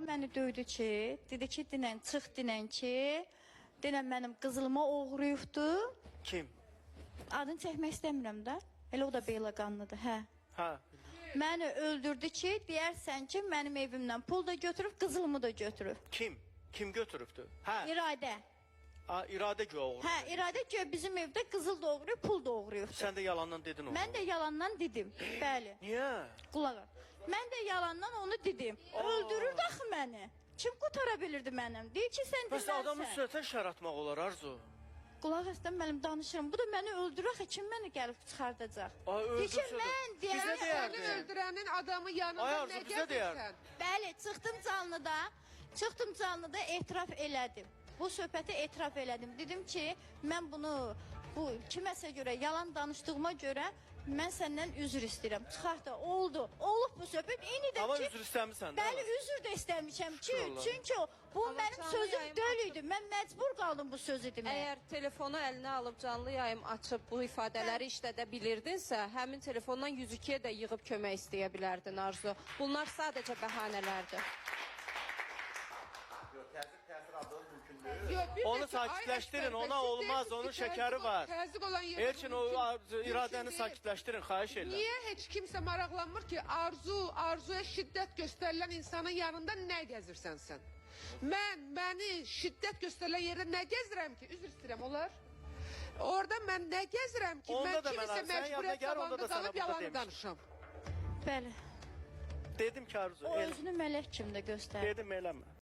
məni döydü ki, dedi ki, dinən çıx dinən ki, dinən mənim qızılımı oğruyubdu. Kim? Adını çəkmək istəmirəm də. Elə o da belə qanlıdır, hə. Ha. Məni öldürdü ki, deyərsən ki, mənim evimdən pul da götürüb, qızılımı da götürüb. Kim? Kim götürübdü? Ha. İradə. İradə göğür. Hə, İradə gör bizim evdə qızıl da oğruyub, pul da oğruyubdu. Sən də yalandan dedin onu. Mən də yalandan dedim, bəli. Niyə? Qulaq as. Mən də yalandan onu dedim. Öldürürdü axı məni. Kim qutara bilirdi mənim? Deyir ki, sən Bəs adamın deməzsən. sürətən şər atmaq olar Arzu. Qulaq asdan mənim danışırım. Bu da məni öldürür axı. Kim məni gəlib çıxardacaq? Ay, Deyir ki, öldürsə də- mən Bizə deyərəm. deyərdi. Səni öldürenin adamı yanında Ay Arzu, ne bizə deyər. gezirsən? Bəli, çıxdım canlıda etiraf elədim. Bu söhbəti etiraf elədim. Dedim ki, mən bunu bu kiməsə görə yalan danışdığıma görə mən səndən üzr istəyirəm. Çıxart da oldu. Olub bu söhbət. İndi də Amma ki, üzr istəmirsən də. bəli, üzr də istəmişəm ki, Şükür Allah. çünki bu Amma mənim canlı sözüm yayım deyil idi. Mən məcbur qaldım bu sözü deməyə. Əgər telefonu əlinə alıb canlı yayım açıb bu ifadələri işlədə bilirdinsə, həmin telefondan 102-yə də yığıb kömək istəyə bilərdin Arzu. Bunlar sadəcə bəhanələrdir. Yok, bir Onu de ki, ay sakitləşdirin, Əkbər bəy, ona siz olmaz, deyirsiniz onun ki, şəkəri var. Təzyiq olan yerdə Elçin o mümkün iradəni deyil. sakitləşdirin, xahiş edirəm. Niye hiç kimse maraqlanmır ki arzuya şiddet gösterilen insanın yanında ne gezirsen sen? Beni şiddet gösterilen yerde ne gezirəm ki? Üzr istəyirəm olar. Orada ben ne gezirəm ki? Onda Ben da kimisə mən- sən yadına məcburiyyət gəl, onda da qabağında sənə qalıb burada yalan demişdim. danışam. Bəli. Dedim ki Arzu, O özünü mələk kimi də göstərdi. dedim eləmə.